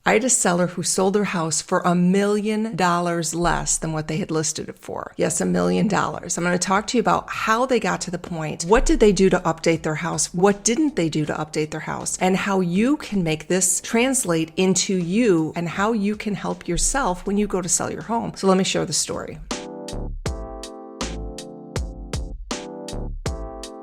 I had a seller who sold their house for $1 million less than what they had listed it for. Yes, $1 million. I'm going to talk to you about how they got to the point. What did they do to update their house? What didn't they do to update their house? And how you can make this translate into you and how you can help yourself when you go to sell your home. So let me share the story.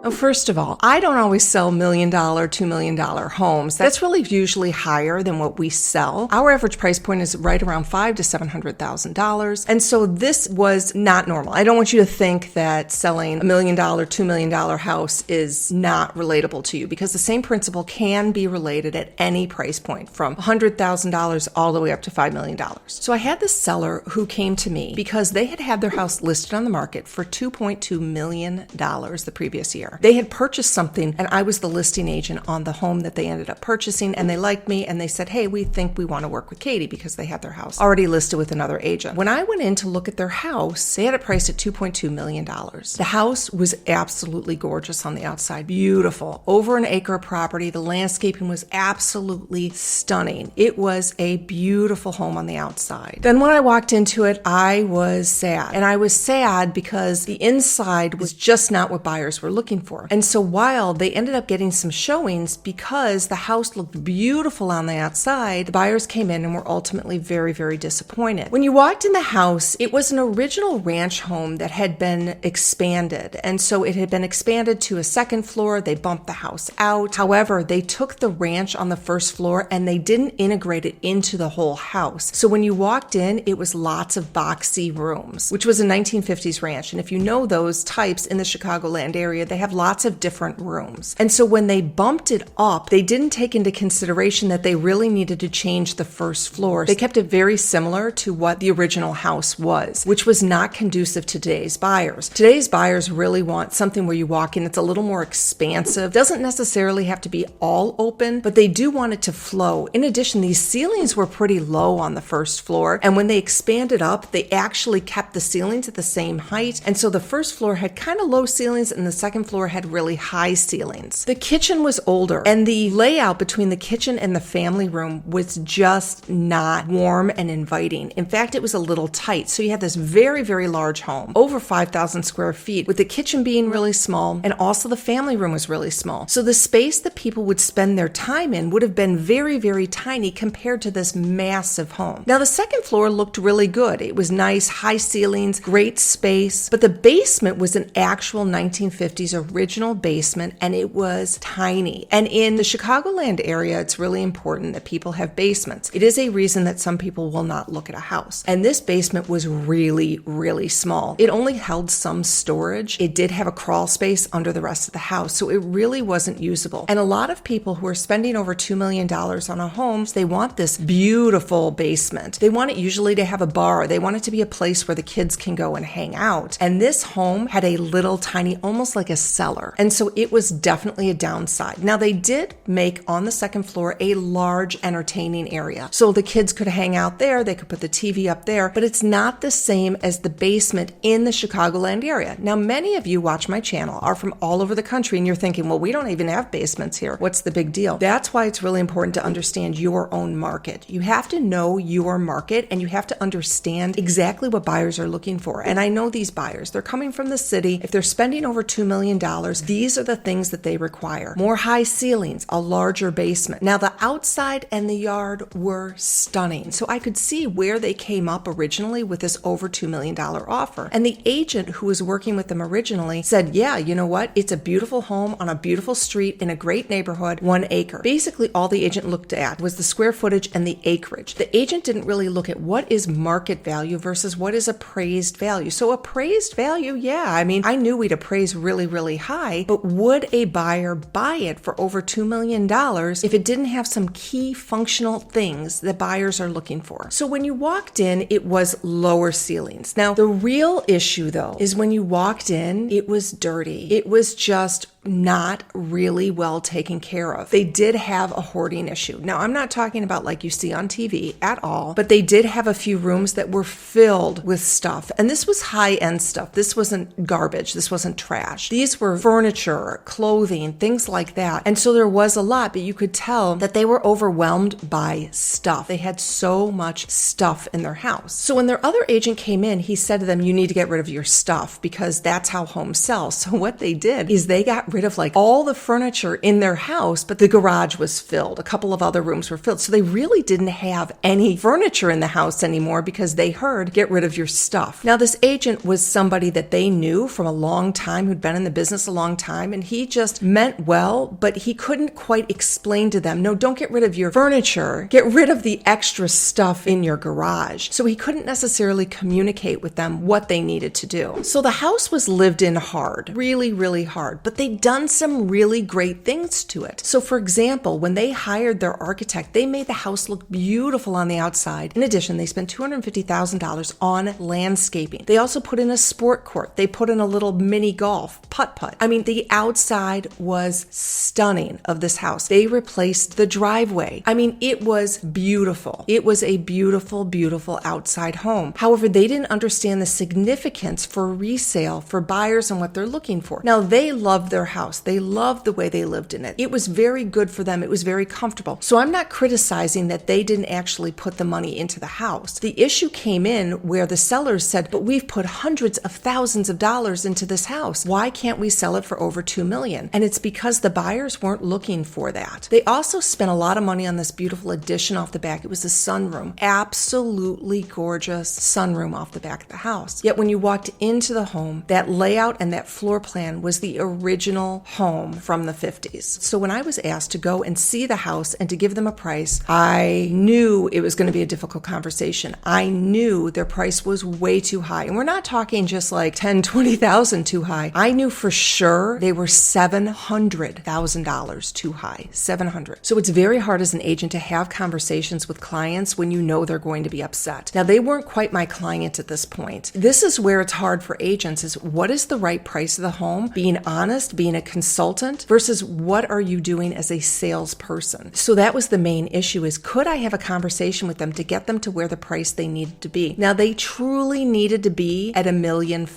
Well, first of all, I don't always sell $1 million, $2 million homes. That's really usually higher than what we sell. Our average price point is right around $500,000 to $700,000. And so this was not normal. I don't want you to think that selling $1 million, $2 million house is not relatable to you, because the same principle can be related at any price point from $100,000 all the way up to $5 million. So I had this seller who came to me because they had their house listed on the market for $2.2 million the previous year. They had purchased something and I was the listing agent on the home that they ended up purchasing, and they liked me and they said, hey, we think we want to work with Kati, because they had their house already listed with another agent. When I went in to look at their house, they had it priced at $2.2 million. The house was absolutely gorgeous on the outside, beautiful, over an acre of property. The landscaping was absolutely stunning. It was a beautiful home on the outside. Then when I walked into it, I was sad. And I was sad because the inside was just not what buyers were looking for. And so while they ended up getting some showings because the house looked beautiful on the outside, the buyers came in and were ultimately very, very disappointed. When you walked in the house, it was an original ranch home that had been expanded. And so it had been expanded to a second floor. They bumped the house out. However, they took the ranch on the first floor and they didn't integrate it into the whole house. So when you walked in, it was lots of boxy rooms, which was a 1950s ranch. And if you know those types in the Chicagoland area, they have lots of different rooms. And so when they bumped it up, they didn't take into consideration that they really needed to change the first floor. They kept it very similar to what the original house was, which was not conducive to today's buyers. Today's buyers really want something where you walk in, it's a little more expansive. Doesn't necessarily have to be all open, but they do want it to flow. In addition, these ceilings were pretty low on the first floor. And when they expanded up, they actually kept the ceilings at the same height. And so the first floor had kind of low ceilings and the second floor had really high ceilings. The kitchen was older, and the layout between the kitchen and the family room was just not warm and inviting. In fact, it was a little tight. So you had this very, very large home, over 5,000 square feet, with the kitchen being really small, and also the family room was really small. So the space that people would spend their time in would have been very, very tiny compared to this massive home. Now, the second floor looked really good. It was nice, high ceilings, great space, but the basement was an actual 1950s original basement, and it was tiny. And in the Chicagoland area, it's really important that people have basements. It is a reason that some people will not look at a house. And this basement was really, really small. It only held some storage. It did have a crawl space under the rest of the house, so it really wasn't usable. And a lot of people who are spending over $2 million on a home, they want this beautiful basement. They want it usually to have a bar. They want it to be a place where the kids can go and hang out. And this home had a little tiny, almost like a cellar. And so it was definitely a downside. Now, they did make on the second floor a large entertaining area. So the kids could hang out there, they could put the TV up there, but it's not the same as the basement in the Chicagoland area. Now, many of you watch my channel are from all over the country, and you're thinking, well, we don't even have basements here. What's the big deal? That's why it's really important to understand your own market. You have to know your market, and you have to understand exactly what buyers are looking for. And I know these buyers, they're coming from the city. If they're spending over $2 million, these are the things that they require. More high ceilings, a larger basement. Now, the outside and the yard were stunning. So I could see where they came up originally with this over $2 million offer. And the agent who was working with them originally said, yeah, you know what? It's a beautiful home on a beautiful street in a great neighborhood, 1 acre. Basically, all the agent looked at was the square footage and the acreage. The agent didn't really look at what is market value versus what is appraised value. So appraised value, yeah, I mean, I knew we'd appraise really, really high, but would a buyer buy it for over $2 million if it didn't have some key functional things that buyers are looking for? So when you walked in, it was lower ceilings. Now, the real issue though is when you walked in, it was dirty. It was just not really well taken care of. They did have a hoarding issue. Now, I'm not talking about like you see on TV at all, but they did have a few rooms that were filled with stuff. And this was high-end stuff. This wasn't garbage. This wasn't trash. These were furniture, clothing, things like that. And so there was a lot, but you could tell that they were overwhelmed by stuff. They had so much stuff in their house. So when their other agent came in, he said to them, you need to get rid of your stuff because that's how homes sell. So what they did is they got rid of like all the furniture in their house, but the garage was filled. A couple of other rooms were filled. So they really didn't have any furniture in the house anymore because they heard, get rid of your stuff. Now, this agent was somebody that they knew from a long time, who'd been in the business a long time, and he just meant well, but he couldn't quite explain to them, no, don't get rid of your furniture. Get rid of the extra stuff in your garage. So he couldn't necessarily communicate with them what they needed to do. So the house was lived in hard, really, really hard, but they'd done some really great things to it. So for example, when they hired their architect, they made the house look beautiful on the outside. In addition, they spent $250,000 on landscaping. They also put in a sport court. They put in a little mini golf putt-putt. I mean, the outside was stunning of this house. They replaced the driveway. I mean, it was beautiful. It was a beautiful, beautiful outside home. However, they didn't understand the significance for resale for buyers and what they're looking for. Now, they loved their house. They loved the way they lived in it. It was very good for them. It was very comfortable. So I'm not criticizing that they didn't actually put the money into the house. The issue came in where the sellers said, but we've put hundreds of thousands of dollars into this house. Why can't we sell it for over $2 million? And it's because the buyers weren't looking for that. They also spent a lot of money on this beautiful addition off the back. It was a sunroom. Absolutely gorgeous sunroom off the back of the house. Yet when you walked into the home, that layout and that floor plan was the original home from the 50s. So when I was asked to go and see the house and to give them a price, I knew it was going to be a difficult conversation. I knew their price was way too high. And we're not talking just like $10,000, $20,000 too high. I knew for sure they were $700,000 too high. $700,000. So it's very hard as an agent to have conversations with clients when you know they're going to be upset. Now, they weren't quite my client at this point. This is where it's hard for agents is what is the right price of the home? Being honest, being a consultant versus what are you doing as a salesperson? So that was the main issue is could I have a conversation with them to get them to where the price they needed to be? Now, they truly needed to be at $1.5 million.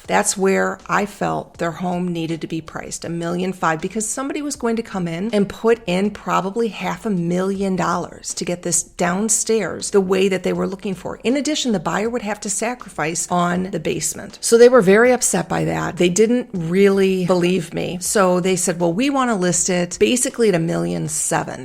That's where I felt their home needed to be priced, $1.5 million, because somebody was going to come in and put in probably $500,000 to get this downstairs the way that they were looking for. In addition, the buyer would have to sacrifice on the basement. So they were very upset by that. They didn't really believe me. So they said, well, we want to list it basically at $1.7 million.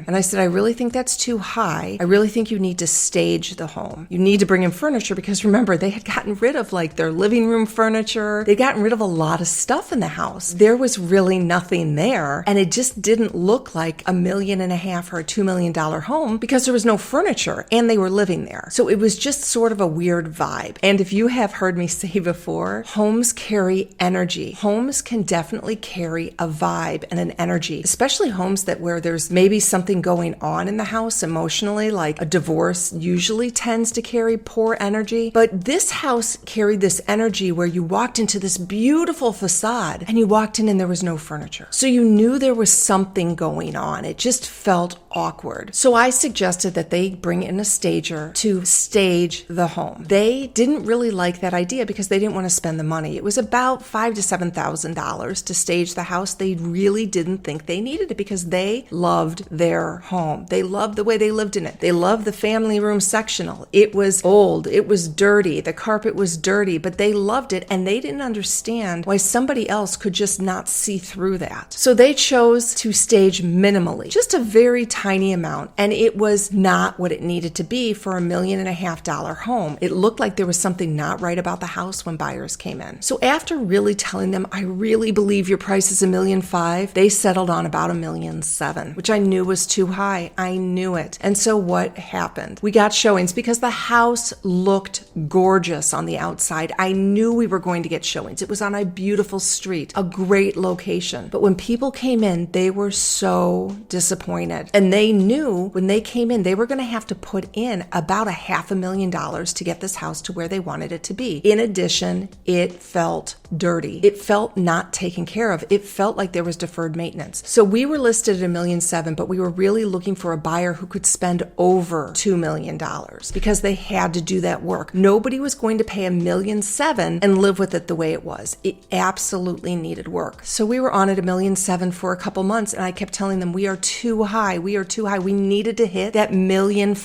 And I said, I really think that's too high. I really think you need to stage the home. You need to bring in furniture because remember, they had gotten rid of like their living room furniture. They'd gotten rid of a lot of stuff in the house. There was really nothing there. And it just didn't look like $1.5 million or a $2 million home because there was no furniture and they were living there. So it was just sort of a weird vibe. And if you have heard me say before, homes carry energy. Homes can definitely carry a vibe and an energy, especially homes that where there's maybe something going on in the house emotionally, like a divorce usually tends to carry poor energy. But this house carried this energy where you walked into this beautiful facade and you walked in and there was no furniture. So you knew there was something going on. It just felt awkward. So I suggested that they bring in a stager to stage the home. They didn't really like that idea because they didn't want to spend the money. It was about $5,000 to $7,000 to stage the house. They really didn't think they needed it because they loved their home. They loved the way they lived in it. They loved the family room sectional. It was old. It was dirty. The carpet was dirty, but they loved it and they didn't understand why somebody else could just not see through that. So they chose to stage minimally, just a very tiny amount, and it was not what it needed to be for $1.5 million home. It looked like there was something not right about the house when buyers came in. So after really telling them, I really believe your price is $1.5 million, they settled on about $1.7 million, which I knew was too high. I knew it. And so what happened? We got showings because the house looked gorgeous on the outside. I knew we were going to get showings. It was on a beautiful street, a great location. But when people came in, they were so disappointed. And they knew when they came in, they were going to have to put in about $500,000 to get this house to where they wanted it to be. In addition, it felt dirty. It felt not taken care of. It felt like there was deferred maintenance. So we were listed at $1.7 million, but we were really looking for a buyer who could spend over $2 million because they had to do that work. Nobody was going to pay $1.7 million and live with it the way it was. It absolutely needed work. So we were on at $1.7 million for a couple months, and I kept telling them, we are too high. We are too high. We needed to hit that $1.5 million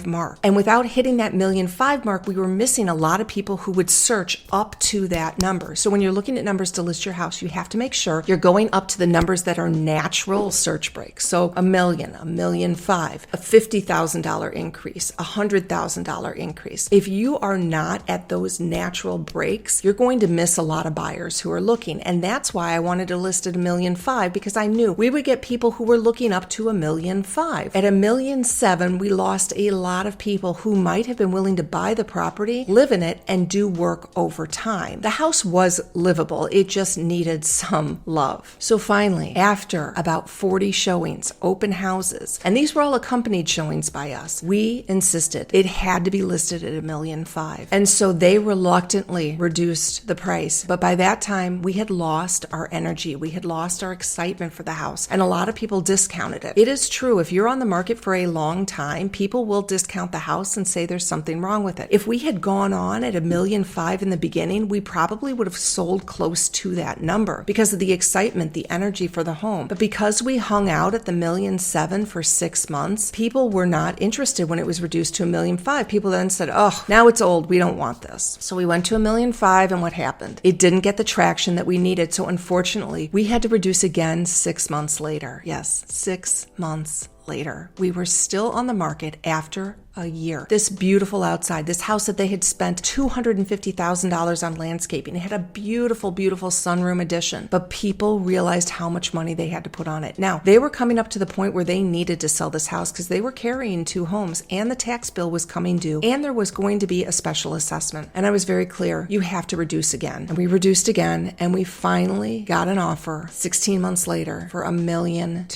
mark. And without hitting that $1.5 million mark, we were missing a lot of people who would search up to that number. So when you're looking at numbers to list your house, you have to make sure you're going up to the numbers that are natural search breaks. So $1 million, $1.5 million, a $50,000 increase, a $100,000 increase. If you are not at those natural breaks, you're going to miss a lot of buyers who are looking. And that's why I wanted to list at $1.5 million, because I knew we would get people who were looking up to $1.5 million. At $1.7 million, we lost a lot of people who might have been willing to buy the property, live in it, and do work over time. The house was livable. It just needed some love. So finally, after about 40 showings, open houses, and these were all accompanied showings by us, we insisted it had to be listed at $1.5 million. And so they reluctantly reduced the price. But by that time, we had lost our energy. We had lost our excitement for the house. And a lot of people discounted it. It is true. If you're on the market for a long time, people will discount the house and say there's something wrong with it. If we had gone on at $1.5 million in the beginning, we probably would have sold close to that number because of the excitement, the energy for the home. But because we hung out at the $1.7 million for 6 months, people were not interested when it was reduced to $1.5 million. People then said, oh, now it's old. We don't want this. So we went to $1.5 million, and what happened? It didn't get the traction that we needed. So unfortunately, we had to reduce again 6 months later. Yes, 6 months later. We were still on the market after a year. This beautiful outside, this house that they had spent $250,000 on landscaping. It had a beautiful, beautiful sunroom addition, but people realized how much money they had to put on it. Now, they were coming up to the point where they needed to sell this house because they were carrying 2 homes and the tax bill was coming due and there was going to be a special assessment. And I was very clear, you have to reduce again. And we reduced again, and we finally got an offer 16 months later for $1.2 million.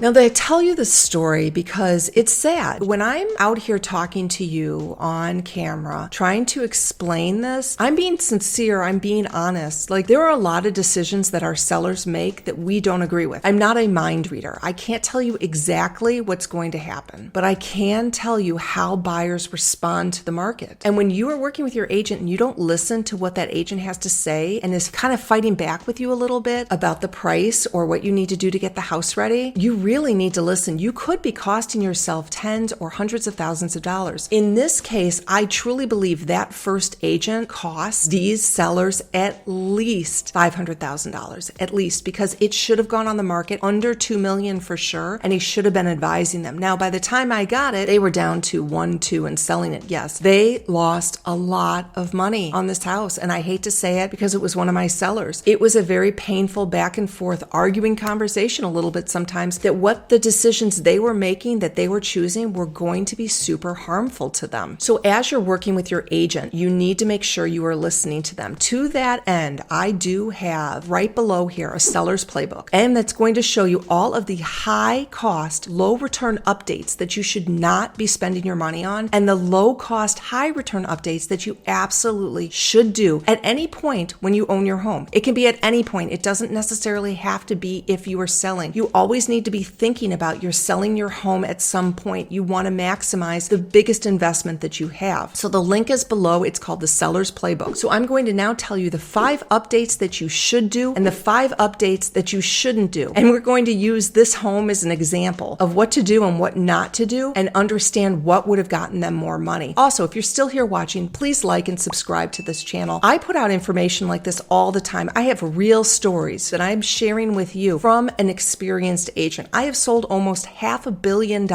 Now, they tell you this story because it's sad. When I'm out here talking to you on camera, trying to explain this, I'm being sincere, I'm being honest. Like, there are a lot of decisions that our sellers make that we don't agree with. I'm not a mind reader. I can't tell you exactly what's going to happen, but I can tell you how buyers respond to the market. And when you are working with your agent and you don't listen to what that agent has to say and is kind of fighting back with you a little bit about the price or what you need to do to get the house ready, you really need to listen. You could be costing yourself tens or hundreds of thousands of dollars. In this case, I truly believe that first agent cost these sellers at least $500,000, at least, because it should have gone on the market under $2 million for sure, and he should have been advising them. Now, by the time I got it, they were down to 1, 2 and selling it. Yes, they lost a lot of money on this house, and I hate to say it because it was one of my sellers. It was a very painful back and forth arguing conversation a little bit sometimes, that what the decisions they were making, that they were choosing, were going to be super harmful to them. So as you're working with your agent, you need to make sure you are listening to them. To that end, I do have right below here a seller's playbook, and that's going to show you all of the high cost, low return updates that you should not be spending your money on, and the low cost, high return updates that you absolutely should do at any point when you own your home. It can be at any point. It doesn't necessarily have to be if you are selling. You always need to be thinking about you're selling your home at some point. You want to maximize the biggest investment that you have. So the link is below. It's called the Seller's Playbook. So I'm going to now tell you the 5 updates that you should do and the 5 updates that you shouldn't do. And we're going to use this home as an example of what to do and what not to do, and understand what would have gotten them more money. Also, if you're still here watching, please like and subscribe to this channel. I put out information like this all the time. I have real stories that I'm sharing with you from an experienced agent. I have sold almost $500 million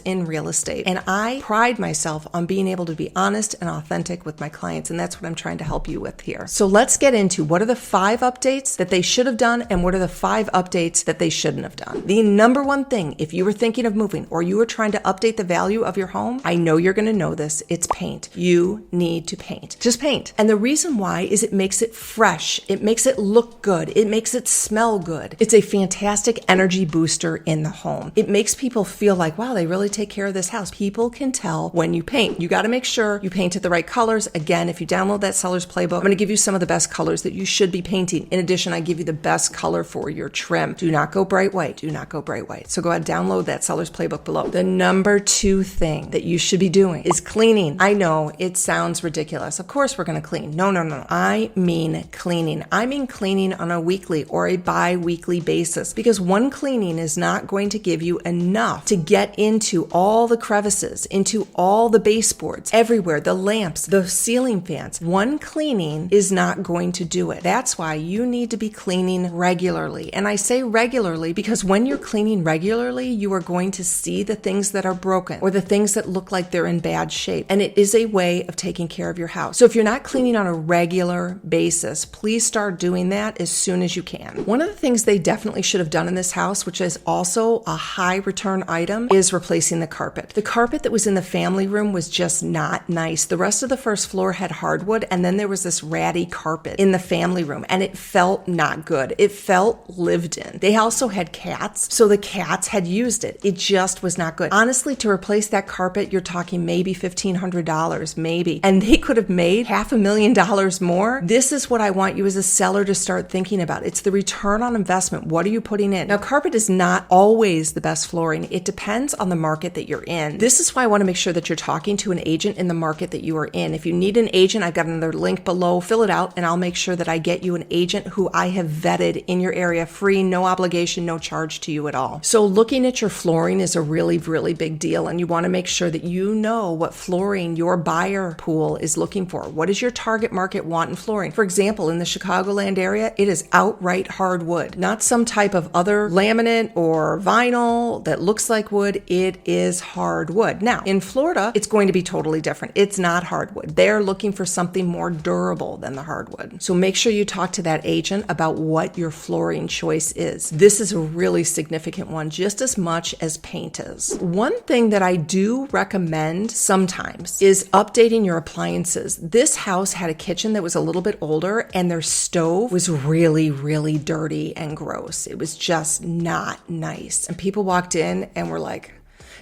in real estate, and I pride myself on being able to be honest and authentic with my clients, and that's what I'm trying to help you with here. So let's get into what are the 5 updates that they should have done and what are the 5 updates that they shouldn't have done. The number one thing, if you were thinking of moving or you were trying to update the value of your home, I know you're going to know this, it's paint. You need to paint. Just paint. And the reason why is it makes it fresh. It makes it look good. It makes it smell good. It's a fantastic energy booster in the home. It makes people feel like, wow, they really take care of this house. People can tell when you paint. You got to make sure you paint it the right colors. Again, if you download that seller's playbook, I'm going to give you some of the best colors that you should be painting. In addition, I give you the best color for your trim. Do not go bright white. Do not go bright white. So go ahead and download that seller's playbook below. The number 2 thing that you should be doing is cleaning. I know it sounds ridiculous. Of course we're going to clean. No. I mean cleaning. I mean cleaning on a weekly or a bi-weekly basis, because one cleaning is not going to give you enough to get into all the crevices, into all the baseboards, everywhere, the lamps, the ceiling fans. One cleaning is not going to do it. That's why you need to be cleaning regularly. And I say regularly because when you're cleaning regularly, you are going to see the things that are broken or the things that look like they're in bad shape. And it is a way of taking care of your house. So if you're not cleaning on a regular basis, please start doing that as soon as you can. One of the things they definitely should have done in this house, which is also a high return item, is replacing the carpet. The carpet that was in the family room was just not nice. The rest of the first floor had hardwood, and then there was this ratty carpet in the family room, and it felt not good. It felt lived in. They also had cats, so the cats had used it. It just was not good. Honestly, to replace that carpet, you're talking maybe $1,500, maybe. And they could have made $500,000 more. This is what I want you as a seller to start thinking about. It's the return on investment. What are you putting in? Now, carpet is not always the best flooring. It depends on the market that you're in. This is why I want to make sure that you're talking to an agent in the market that you are in. If you need an agent, I've got another link below. Fill it out, and I'll make sure that I get you an agent who I have vetted in your area, free, no obligation, no charge to you at all. So looking at your flooring is a really, really big deal, and you want to make sure that you know what flooring your buyer pool is looking for. What does your target market want in flooring? For example, in the Chicagoland area, it is outright hardwood, not some type of other laminate or vinyl that looks like wood. It is hardwood. Now, in Florida, it's going to be totally different. It's not hardwood. They're looking for something more durable than the hardwood. So make sure you talk to that agent about what your flooring choice is. This is a really significant one, just as much as paint is. One thing that I do recommend sometimes is updating your appliances. This house had a kitchen that was a little bit older, and their stove was really, really dirty and gross. It was just not nice. And people walked in and were like,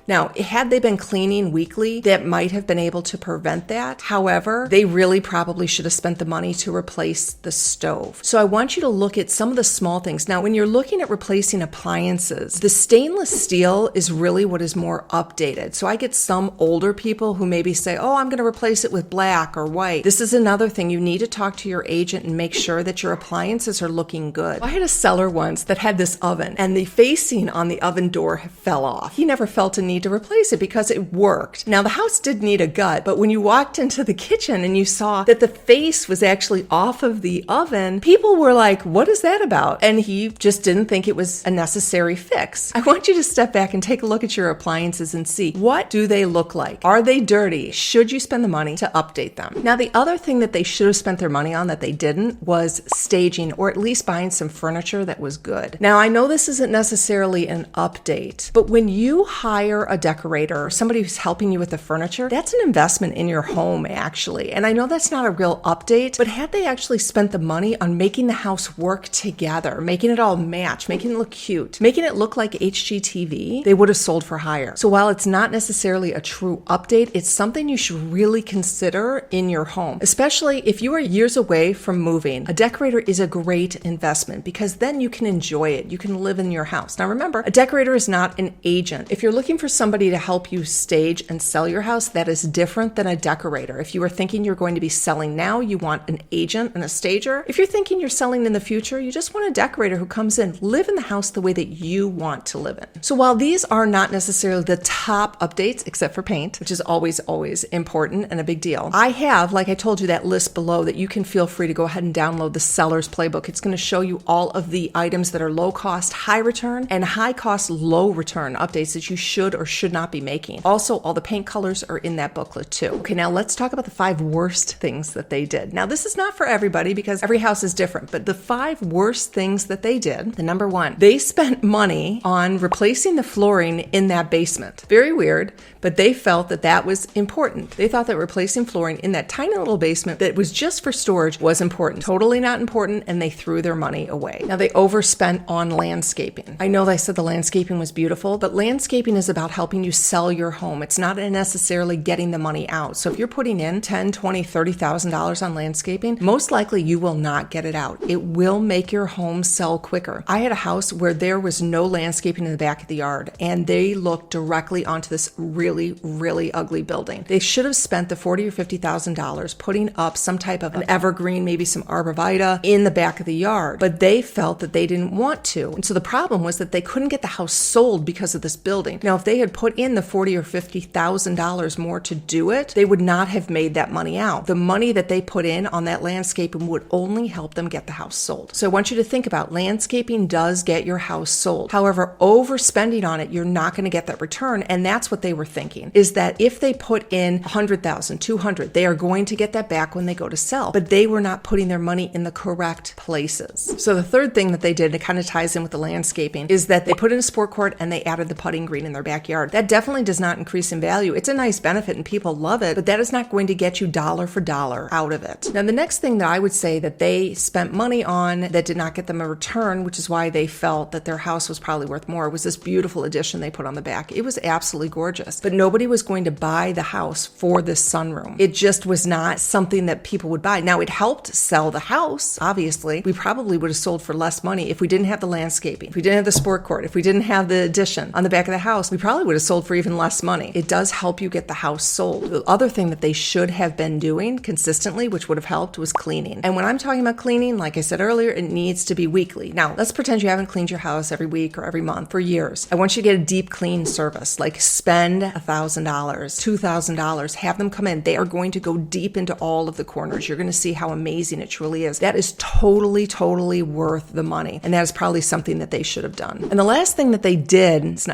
now, had they been cleaning weekly, that might have been able to prevent that. However, they really probably should have spent the money to replace the stove. So I want you to look at some of the small things. Now, when you're looking at replacing appliances, the stainless steel is really what is more updated. So I get some older people who maybe say, oh, I'm going to replace it with black or white. This is another thing. You need to talk to your agent and make sure that your appliances are looking good. I had a seller once that had this oven, and the facing on the oven door fell off. He never felt a need to replace it because it worked. Now, the house did need a gut, but when you walked into the kitchen and you saw that the face was actually off of the oven, people were like, what is that about? And he just didn't think it was a necessary fix. I want you to step back and take a look at your appliances and see, what do they look like? Are they dirty? Should you spend the money to update them? Now, the other thing that they should have spent their money on that they didn't was staging, or at least buying some furniture that was good. Now, I know this isn't necessarily an update, but when you hire a decorator or somebody who's helping you with the furniture, that's an investment in your home, actually. And I know that's not a real update, but had they actually spent the money on making the house work together, making it all match, making it look cute, making it look like HGTV, they would have sold for higher. So while it's not necessarily a true update, it's something you should really consider in your home, especially if you are years away from moving. A decorator is a great investment because then you can enjoy it. You can live in your house. Now remember, a decorator is not an agent. If you're looking for somebody to help you stage and sell your house, that is different than a decorator. If you are thinking you're going to be selling now, you want an agent and a stager. If you're thinking you're selling in the future, you just want a decorator who comes in, live in the house the way that you want to live in. So while these are not necessarily the top updates, except for paint, which is always important and a big deal, I have, like I told you, that list below that you can feel free to go ahead and download the seller's playbook. It's going to show you all of the items that are low cost, high return, and high cost, low return updates that you should or or should not be making. Also, all the paint colors are in that booklet too. Okay, now let's talk about the 5 worst things that they did. Now, this is not for everybody because every house is different, but the 5 worst things that they did, the number 1, they spent money on replacing the flooring in that basement. Very weird, but they felt that that was important. They thought that replacing flooring in that tiny little basement that was just for storage was important. Totally not important, and they threw their money away. Now, they overspent on landscaping. I know I said the landscaping was beautiful, but landscaping is about helping you sell your home. It's not necessarily getting the money out. So if you're putting in $10,000, $20,000, $30,000 on landscaping, most likely you will not get it out. It will make your home sell quicker. I had a house where there was no landscaping in the back of the yard, and they looked directly onto this really, really ugly building. They should have spent the $40,000 or $50,000 putting up some type of an evergreen, maybe some arborvitae in the back of the yard, but they felt that they didn't want to. And so the problem was that they couldn't get the house sold because of this building. Now, if they had put in the $40,000 or $50,000 more to do it, they would not have made that money out. The money that they put in on that landscaping would only help them get the house sold. So I want you to think about landscaping does get your house sold. However, overspending on it, you're not going to get that return. And that's what they were thinking, is that if they put in $100,000, $200,000, they are going to get that back when they go to sell. But they were not putting their money in the correct places. So the third thing that they did, it kind of ties in with the landscaping, is that they put in a sport court and they added the putting green in their backyard. That definitely does not increase in value. It's a nice benefit and people love it, but that is not going to get you dollar for dollar out of it. Now, the next thing that I would say that they spent money on that did not get them a return, which is why they felt that their house was probably worth more, was this beautiful addition they put on the back. It was absolutely gorgeous, but nobody was going to buy the house for this sunroom. It just was not something that people would buy. Now, it helped sell the house. Obviously, we probably would have sold for less money if we didn't have the landscaping, if we didn't have the sport court, if we didn't have the addition on the back of the house, we probably would have sold for even less money. It does help you get the house sold. The other thing that they should have been doing consistently, which would have helped, was cleaning. And when I'm talking about cleaning, like I said earlier, it needs to be weekly. Now, let's pretend you haven't cleaned your house every week or every month for years. I want you to get a deep clean service, like spend $1,000, $2,000, have them come in. They are going to go deep into all of the corners. You're going to see how amazing it truly is. That is totally, totally worth the money. And that is probably something that they should have done. And the last thing that they did, it's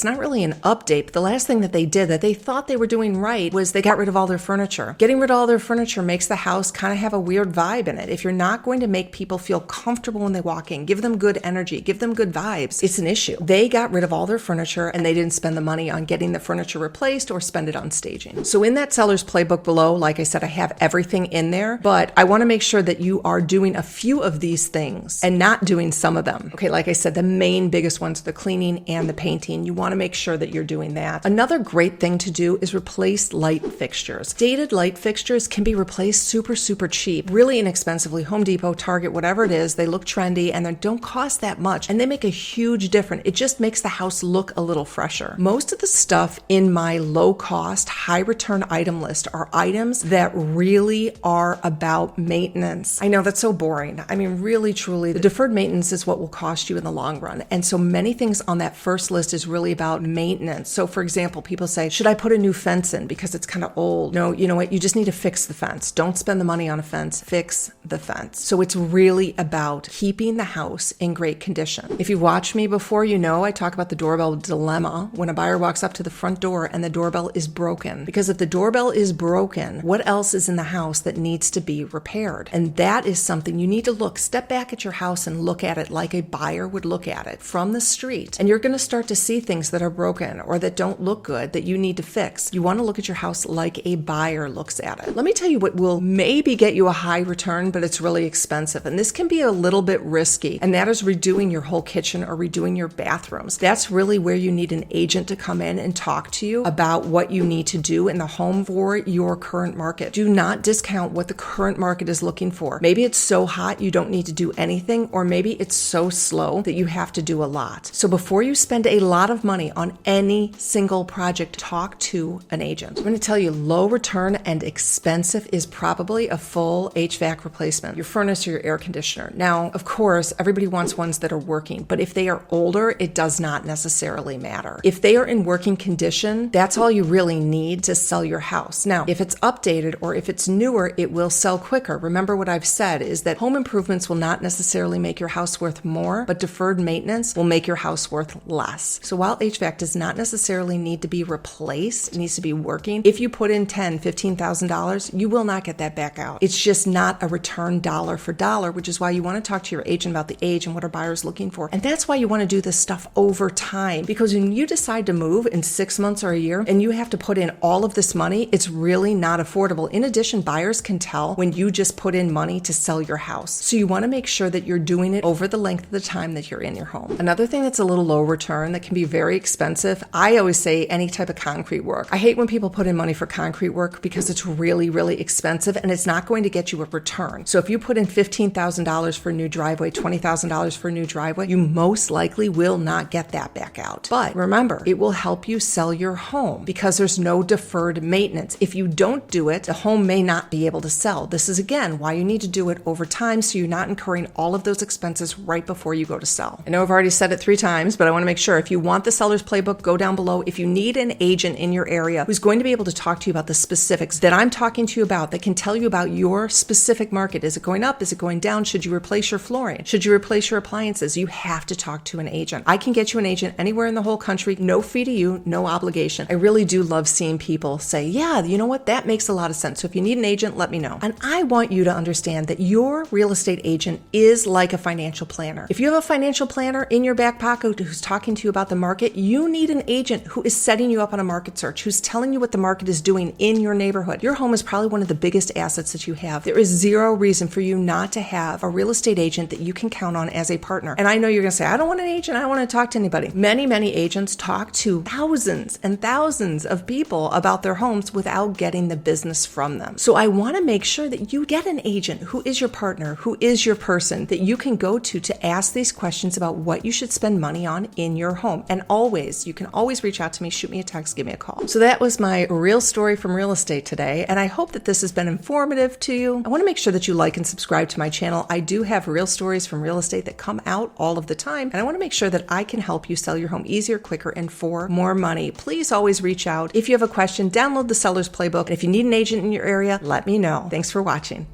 not really an update, but the last thing that they did that they thought they were doing right was they got rid of all their furniture. Getting rid of all their furniture makes the house kind of have a weird vibe in it. If you're not going to make people feel comfortable when they walk in, give them good energy, give them good vibes, it's an issue. They got rid of all their furniture and they didn't spend the money on getting the furniture replaced or spend it on staging. So in that seller's playbook below, like I said, I have everything in there, but I want to make sure that you are doing a few of these things and not doing some of them. Okay, like I said, the main biggest ones are the cleaning and the painting. You want to make sure that you're doing that. Another great thing to do is replace light fixtures. Dated light fixtures can be replaced super, super cheap, really inexpensively. Home Depot, Target, whatever it is, they look trendy and they don't cost that much and they make a huge difference. It just makes the house look a little fresher. Most of the stuff in my low cost, high return item list are items that really are about maintenance. I know that's so boring. I mean, really, truly, the deferred maintenance is what will cost you in the long run. And so many things on that first list is really about maintenance. So for example, people say, should I put a new fence in because it's kind of old? No, you know what? You just need to fix the fence. Don't spend the money on a fence, fix the fence. So it's really about keeping the house in great condition. If you've watched me before, you know I talk about the doorbell dilemma when a buyer walks up to the front door and the doorbell is broken. Because if the doorbell is broken, what else is in the house that needs to be repaired? And that is something you need to step back at your house and look at it like a buyer would look at it from the street. And you're going to start to see things that are broken or that don't look good that you need to fix. You want to look at your house like a buyer looks at it. Let me tell you what will maybe get you a high return, but it's really expensive. And this can be a little bit risky. And that is redoing your whole kitchen or redoing your bathrooms. That's really where you need an agent to come in and talk to you about what you need to do in the home for your current market. Do not discount what the current market is looking for. Maybe it's so hot you don't need to do anything, or maybe it's so slow that you have to do a lot. So before you spend a lot of money on any single project, talk to an agent. I'm going to tell you, low return and expensive is probably a full HVAC replacement, your furnace or your air conditioner. Now, of course, everybody wants ones that are working, but if they are older, it does not necessarily matter. If they are in working condition, that's all you really need to sell your house. Now, if it's updated or if it's newer, it will sell quicker. Remember what I've said is that home improvements will not necessarily make your house worth more, but deferred maintenance will make your house worth less. So while HVAC does does not necessarily need to be replaced. It needs to be working. If you put in $10,000, $15,000, you will not get that back out. It's just not a return dollar for dollar, which is why you want to talk to your agent about the age and what are buyers looking for. And that's why you want to do this stuff over time, because when you decide to move in 6 months or a year and you have to put in all of this money, it's really not affordable. In addition, buyers can tell when you just put in money to sell your house. So you want to make sure that you're doing it over the length of the time that you're in your home. Another thing that's a little low return that can be very expensive, I always say any type of concrete work. I hate when people put in money for concrete work because it's really, really expensive and it's not going to get you a return. So if you put in $15,000 for a new driveway, $20,000 for a new driveway, you most likely will not get that back out. But remember, it will help you sell your home because there's no deferred maintenance. If you don't do it, the home may not be able to sell. This is again why you need to do it over time so you're not incurring all of those expenses right before you go to sell. I know I've already said it 3 times, but I want to make sure if you want the seller's playbook, go down below. If you need an agent in your area who's going to be able to talk to you about the specifics that I'm talking to you about, that can tell you about your specific market. Is it going up? Is it going down? Should you replace your flooring? Should you replace your appliances? You have to talk to an agent. I can get you an agent anywhere in the whole country, no fee to you, no obligation. I really do love seeing people say, yeah, you know what? That makes a lot of sense. So if you need an agent, let me know. And I want you to understand that your real estate agent is like a financial planner. If you have a financial planner in your back pocket who's talking to you about the market, you need an agent who is setting you up on a market search, who's telling you what the market is doing in your neighborhood. Your home is probably one of the biggest assets that you have. There is zero reason for you not to have a real estate agent that you can count on as a partner. And I know you're going to say, I don't want an agent. I don't want to talk to anybody. Many agents talk to thousands and thousands of people about their homes without getting the business from them. So I want to make sure that you get an agent who is your partner, who is your person that you can go to ask these questions about what you should spend money on in your home. And always, you can always reach out to me, shoot me a text, give me a call. So that was my real story from real estate today. And I hope that this has been informative to you. I want to make sure that you like and subscribe to my channel. I do have real stories from real estate that come out all of the time. And I want to make sure that I can help you sell your home easier, quicker, and for more money. Please always reach out. If you have a question, download the Seller's Playbook. And if you need an agent in your area, let me know. Thanks for watching.